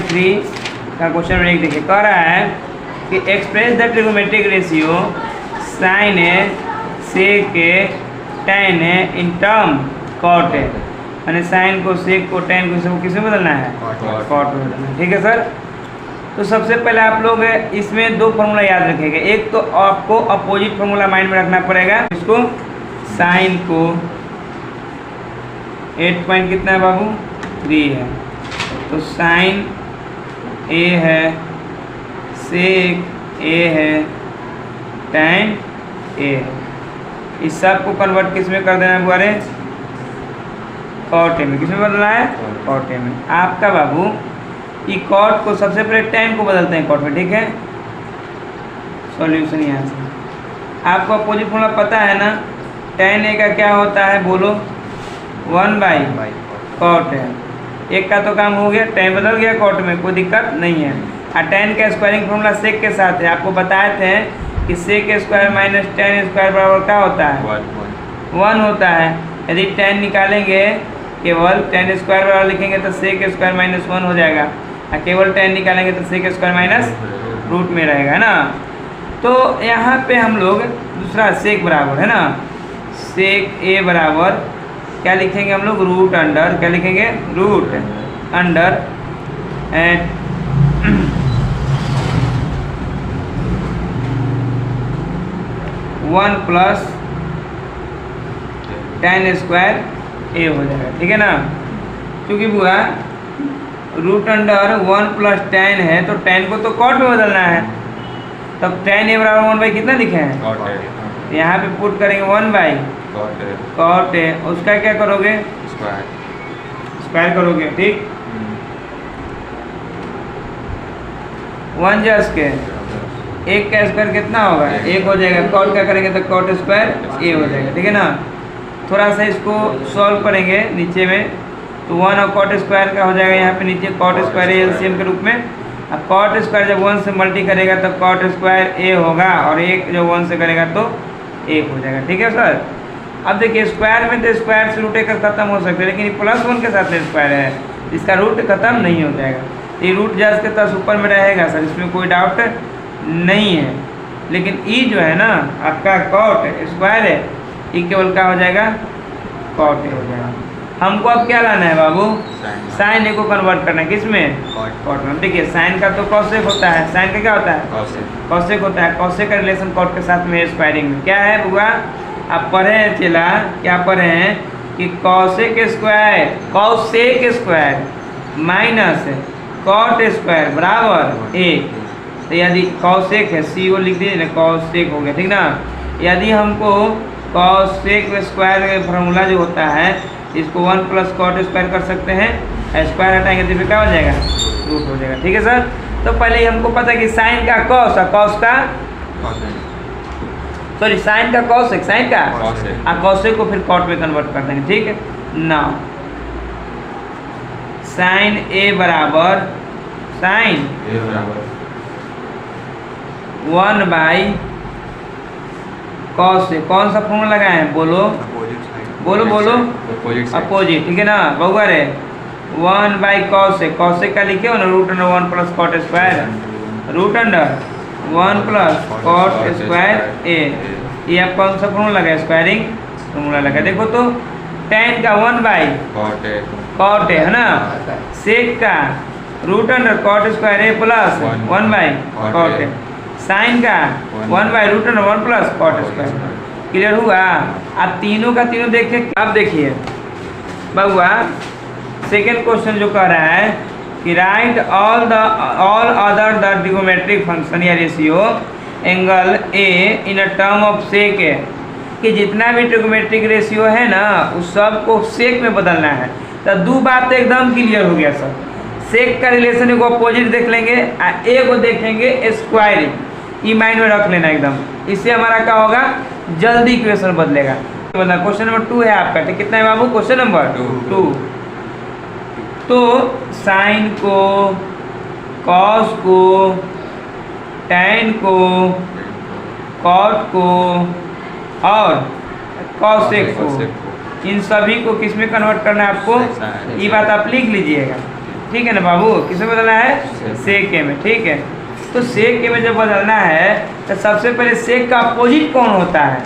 3 का question number 1 देखिए, कह रहा है कि express the trigonometric ratio sine A sec A tan A in term cot A, यानी साइन को सेक को टैन को सबको किस में बदलना है? कॉट में बदलना है। ठीक है सर, तो सबसे पहले आप लोग इसमें दो फार्मूला याद रखेंगे। एक तो आपको अपोजिट फार्मूला माइंड में रखना पड़ेगा, इसको साइन को 8 पॉइंट कितना है बाबू? 3 है, तो साइन ए है, सेक ए है, टैन ए है। इस सब को कन्वर्ट किस में कर देना है बुआरे? कॉट ए में। किस में बदलना है? कॉट ए में। आपका बाबू ई कॉट को सबसे पहले टैन को बदलते हैं कॉट में। ठीक है, सॉल्यूशन यहाँ से आपको अपोजिट फॉर्मूला पता है ना? टैन ए का क्या होता है बोलो? 1/, कॉट है। एक का तो काम हो गया, टैन बदल गया कॉट में, कोई दिक्कत नहीं है। और टैन का स्क्वायरिंग फॉर्मूला सेक के साथ है, आपको बताए थे कि sec square minus tan square बराबर क्या होता है? 1 होता है। यदि टैन निकालेंगे केवल टैन स्क्वायर बराबर लिखेंगे तो सेक स्क्वायर माइनस 1 हो जाएगा, और केवल टैन निकालेंगे तो सेक स्क्वायर माइनस रूट में रहेगा, है ना? तो यहाँ पे हम लोग दूसरा सेक बराबर है ना, सेक ए बराबर क्या लिखेंगे हम लोग? रूट अंडर, क्या लिखेंगे? Root under 1 plus tan square A हो जाएगा। ठीक है ना, क्योंकि बुआ रूट अंडर 1 प्लस टैन है तो टैन को तो कॉट में बदलना है, तब टैन ए बराबर 1/, कितना लिखे हैं? यहाँ पे पुट करेंगे 1/, कॉट ए, उसका क्या करोगे? स्क्वायर करोगे। ठीक, 1 जस के एक का स्क्वायर कितना होगा? 1 हो जाएगा। कॉट का करेंगे तो कॉट स्क्वायर ए हो जाएगा। ठीक है ना, थोड़ा सा इसको सॉल्व करेंगे नीचे में, तो 1 और कॉट स्क्वायर का हो जाएगा यहाँ पे नीचे कॉट स्क्वायर ए एलसीएम के रूप में। अब कॉट स्क्वायर जब 1 से मल्टी करेगा तो कॉट स्क्वायर ए होगा, और 1 जो 1 से करेगा तो 1 हो जाएगा। ठीक है सर, अब देखिए स्क्वायर में तो स्क्वायर से रूट एक खत्म हो सकता है, लेकिन +1 के साथ स्क्वायर है, इसका रूट खत्म नहीं हो जाएगा। ये रूट जस्ट के तस ऊपर में रहेगा सर, इसमें कोई डाउट नहीं है। लेकिन ई जो है ना आपका कॉट स्क्वायर है, ई केवल क्या हो जाएगा? कॉट ए हो जाएगा। हमको अब क्या लाना है बाबू? साइन ए को कन्वर्ट करना है, किस में? कॉट में। देखिए साइन का तो कॉसेक होता है, साइन का क्या होता है? कॉसेक होता है। कॉसेक का रिलेशन कॉट के साथ में स्क्वायरिंग में क्या है बुआ? आप पढ़े हैं चला, क्या पढ़े हैं कि cosec square minus cot square बराबर 1। तो यदि कॉसेक है, सी ओ लिख दीजिए ना, कॉसेक हो गया। ठीक ना, यदि हमको कॉसेक स्क्वायर का फार्मूला जो होता है इसको 1 प्लस कॉट स्क्वायर कर सकते हैं, स्क्वायर हटाएंगे तो फिर क्या हो जाएगा? रूट हो जाएगा। ठीक है सर, तो पहले ही हमको पता है कि साइन का कॉस और कॉस का सॉरी साइन का कॉसेक, साइन का और कॉसेक को फिर कॉट में कन्वर्ट कर देंगे। ठीक है ना, साइन ए बराबर 1/, कॉस से कौन सा फॉर्मूला लगाए हैं? बोलो बोलो अपोजिट। ठीक है ना बहुआ रे, 1/cos से, कॉस से का लिखे हो ना, root under 1 plus cot square, root under 1 plus cot square A. ये आप कौन सा फॉर्मूला लगा? स्क्वायरिंग फॉर्मूला लगा। देखो तो टैन का 1/, कॉट ए है ना, सेक का root under cot square A plus 1/, A, sine का 1/, root under 1 plus cot square. Clear हुआ? आप तीनों का तीनों देखिए। अब देखिए बउआ सेकेंड क्वेश्चन जो कह रहा है कि right all other the trigonometric function या ratio angle A in a term of sec A, कि जितना भी ट्रिगोमेट्रिक रेशियो है ना उस सब को सेक में बदलना है। तो दो बात तो एकदम क्लियर हो गया सर। सेक का रिलेशन को अपोजिट देख लेंगे, ए को देखेंगे स्क्वायरिंग, ई माइंड में रख लेना एकदम। इससे हमारा क्या होगा? जल्दी इक्वेशन बदलेगा। क्वेश्चन नंबर 2 है आपका। तो कितना है बाबू? Question number 2। तो साइन को, कॉस को, टैन को, कॉट को और कॉसेक को, इन सभी को किस में कन्वर्ट करना है आपको? ये बात आप लिख लीजिएगा। ठीक है ना बाबू, किसमें बदलना है? सेक के में, ठीक है। तो सेक के में जब बदलना है तो सबसे पहले सेक का अपोजिट कौन होता है?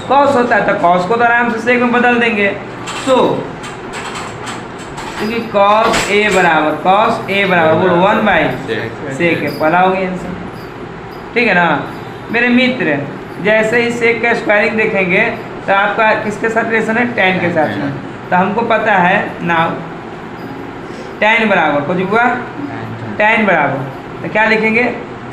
कॉस होता है, तो कॉस को तो आराम से सेक में बदल देंगे। सो क्योंकि कॉस ए बराबर बोलो 1/सेक है, पहला हो गया आंसर, ठीक है ना मेरे मित्र। जैसे ही सेक का स्क्वायरिंग देखेंगे तो आपका किसके साथ रिलेशन है? टेन के साथ में। तो हमको पता है नाउ टेन बराबर कुछ हुआ, टेन बराबर तो क्या लिखेंगे?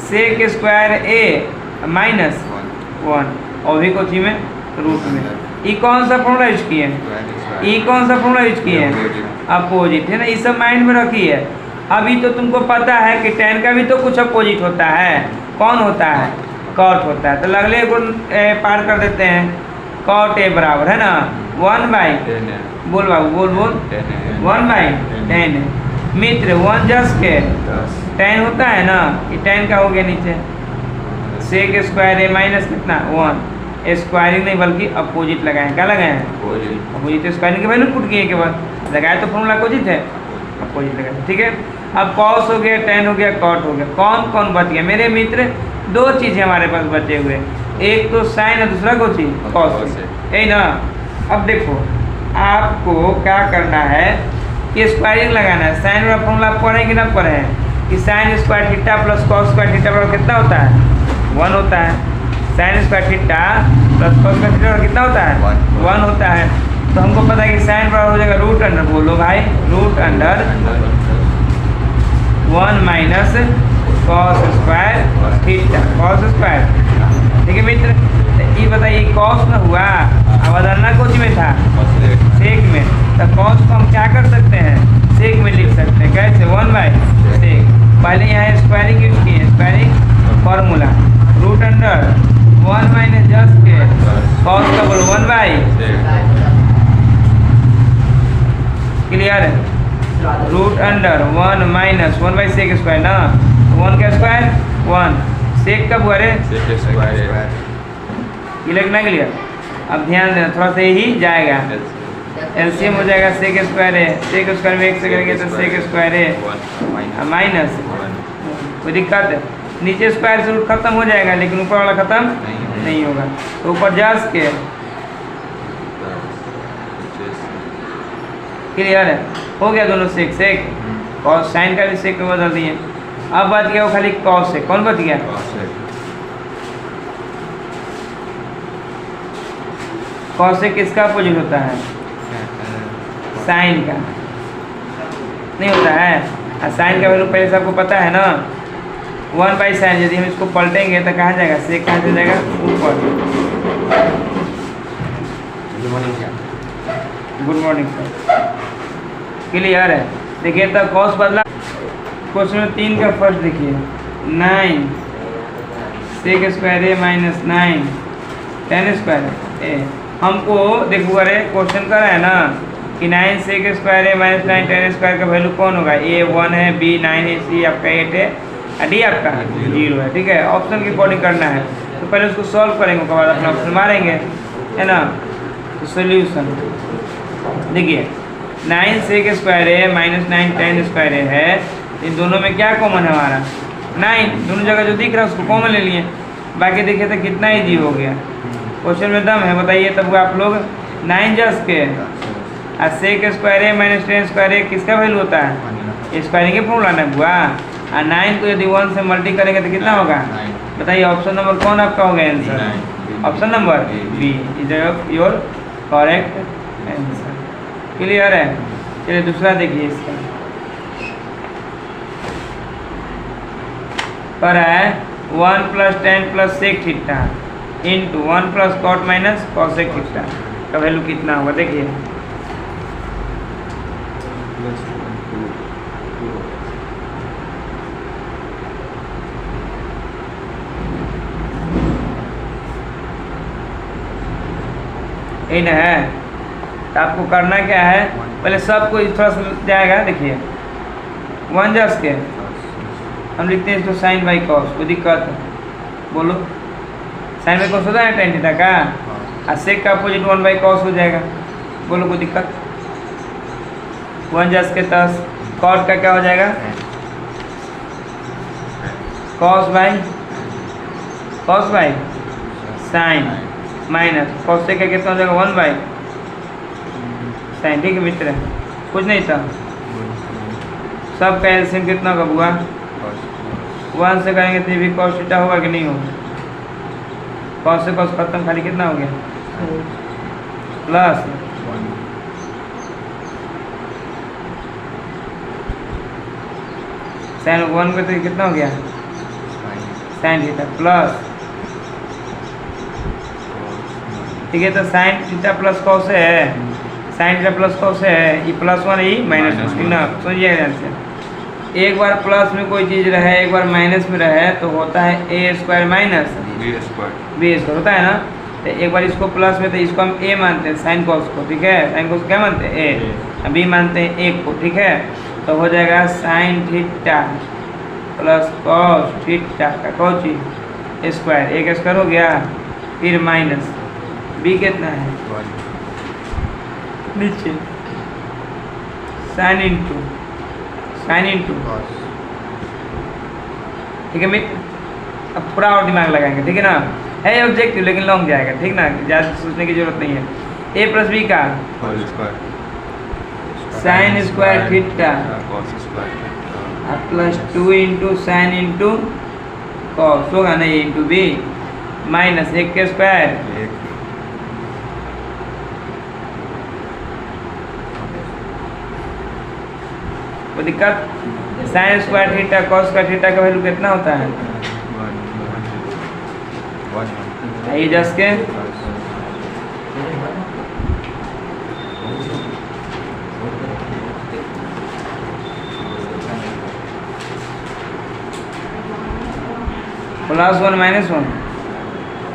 सेक स्क्वायर ए माइनस 1 और भी कुछ में रूट में। ई कौन सा फॉर्मूला यूज किए हैं? ई कौन सा फॉर्मूला यूज किए हैं? अपोजिट, है ना, ये सब माइंड में रखिए। अभी तो तुमको पता है कि टेन का भी तो कुछ अपोजिट होता है। कौन होता है? कॉट होता है। तो अगले को पार कर देते हैं। कॉट ए बराबर है ना 1/, बोल बाबू बोल 1/10 है मित्र। 1 जस के 10 होता है ना, ये 10 का हो गया नीचे। सेक स्क्वायर ए माइनस कितना 1, स्क्वायरिंग नहीं बल्कि अपोजिट लगाए। क्या लगाए हैं? अपोजिट। स्क्वायरिंग के वैल्यू पुट किए के बाद लगाए तो फॉर्मूला अपोजिट है, अपोजिट लगाए, ठीक है। अब कॉस हो गया, टेन हो गया, कॉट हो गया। कौन कौन बच गया मेरे मित्र? दो चीज़ें हमारे पास बचे हुए, एक तो साइन और दूसरा कौन सी? कॉस, यही ना। अब देखो आपको क्या करना है कि स्क्वायरिंग लगाना है। साइन वाला फॉर्मूला आप पढ़ें कि ना पढ़ें कि sine square theta plus cos square theta बराबर कितना होता है? 1 होता है। Sine square theta plus cos square theta कितना होता है? 1 होता है। तो हमको पता है कि साइन बराबर हो जाएगा रूट अंडर, बोलो भाई root under 1 minus cos square theta, cos square, ठीक है मित्र। तो ये बताइए कॉस में हुआ, अब बदलना कुछ में था? सेक में। तो कॉस को हम क्या कर सकते हैं? सेक में लिख सकते हैं। कैसे? 1/सेक। पहले यहाँ स्क्वायरिंग यूज किए, squaring formula root under 1 minus just के कॉस का बोलो 1/, क्लियर है? रूट अंडर 1 माइनस 1/सेक स्क्वायर ना, 1 का स्क्वायर 1, सेक कब हुआ रे? ये लगना क्लियर। अब ध्यान देना, थोड़ा सा यही जाएगा, एलसीएम हो जाएगा सेक स्क्वायर है, सेक स्क्वायर में 1 से करेंगे तो सेक स्क्वायर है माइनस, कोई दिक्कत है? नीचे स्क्वायर से रूट खत्म हो जाएगा लेकिन ऊपर वाला खत्म नहीं होगा। तो ऊपर जास के क्लियर है, हो गया दोनों सेक सेक और साइन का भी सेक में बदल दिए। अब बच गया वो खाली कॉस से। कौन बच गया? कॉस से किसका अपोजिट होता है? साइन का नहीं होता है। और साइन का वैल्यू पहले से आपको पता है ना 1/साइन। यदि हम इसको पलटेंगे तो कहाँ जाएगा? सेक कहाँ से जाएगा? ऊपर। गुड मॉर्निंग सर, क्लियर है? देखिए तब कॉस बदला। क्वेश्चन में 3 का फर्स्ट देखिए 9 सेक स्क्वायर ए माइनस 9 10 स्क्वायर ए। हमको देखो अरे क्वेश्चन कर रहा है ना कि 9 सेक स्क्वायर ए माइनस 9 10 स्क्वायर का वैल्यू कौन होगा? ए 1 है, बी 9 है, सी आपका 8 है, डी आपका 0 है, ठीक है। ऑप्शन के अकॉर्डिंग करना है तो पहले उसको सॉल्व करेंगे, उसके बाद अपना ऑप्शन मारेंगे, है ना। तो सोल्यूशन देखिए 9 सेक स्क्वायर ए माइनस 9 10 स्क्वायर ए है, इन दोनों में क्या कॉमन है हमारा? 9। दोनों जगह जो दिख रहा है उसको कॉमन ले लिए, बाकी देखिए तो कितना ईजी हो गया। क्वेश्चन में दम है, बताइए तब आप लोग 9 जस के और सेक स्क्वायर ए माइनस 10 स्क्वायर ए किसका वैल्यू होता है? स्क्वायरिंग के फॉर्मूला ना हुआ। और 9 को यदि 1 से मल्टी करेंगे तो कितना होगा? बताइए ऑप्शन नंबर कौन आपका होगा answer? Option number B is your correct answer. Clear है? चलिए दूसरा देखिए इसका पर है 1 + 10 + sec theta into 1 + cot minus cosec theta का वैल्यू कितना होगा? देखिए इन है। तो आपको करना क्या है, पहले सबको थोड़ा सा जाएगा। देखिए 1 जस के हम लिखते हैं इसको साइन बाई कॉस, कोई दिक्कत है? बोलो साइन बाई कॉस होता है tan थीटा का, और सेक का अपोजिट 1/cos हो जाएगा। बोलो कोई दिक्कत? 1 जस के 10 कॉट का क्या हो जाएगा, cos by sine minus cos से का कितना हो जाएगा 1 बाई साइन। ठीक है मित्र, कुछ नहीं था, सब का एलसीएम कितना होगा बुआ, 1 से करेंगे तो ये भी कॉस थीटा होगा कि नहीं होगा, कॉस से कॉस खत्म, खाली कितना हो गया प्लस साइन 1 का तो कितना हो गया साइन थीटा प्लस, ठीक है। तो साइन थीटा प्लस कॉस है, साइन थीटा प्लस कॉस है, ये +1 ये -1, ठीक ना, समझिएगा ध्यान से। एक बार प्लस में कोई चीज़ रहे, एक बार माइनस में रहे तो होता है a² माइनस b² होता है ना। तो एक बार इसको प्लस में तो इसको हम a मानते हैं साइन कॉस को, ठीक है, साइन कॉस क्या मानते हैं a, b मानते हैं 1 को, ठीक है। तो हो जाएगा sine theta plus cos theta का कौची स्क्वायर, 1² हो गया, फिर माइनस b कितना है नीचे साइन इंटू ठीक है मित्र। अब पूरा और दिमाग लगाएंगे, ठीक है ना, है ऑब्जेक्टिव लेकिन लॉन्ग जाएगा, ठीक ना, ज़्यादा सोचने की जरूरत नहीं है। a प्लस बी का sine square theta plus 2 into sine into cos होगा ना, इंटू बी माइनस 1 के स्क्वायर, कोई दिक्कत। साइन स्क्वायर थीटा कॉस का थीटा का वैल्यू कितना होता है, ये जस के +1 -1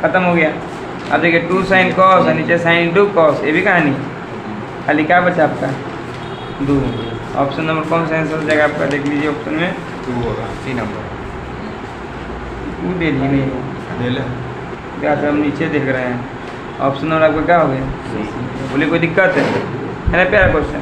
खत्म हो गया। अब देखिए 2 साइन कॉस और नीचे साइन इंटू कॉस, ये भी कहानी, खाली क्या बचा आपका 2। ऑप्शन नंबर कौन सा आंसर हो जाएगा आपका, देख लीजिए ऑप्शन में 2 होगा, सी नंबर 2 दे दिए नहीं क्या, हम नीचे देख रहे हैं। ऑप्शन नंबर आपका क्या हो गया, बोले कोई दिक्कत है ना, प्यारा क्वेश्चन।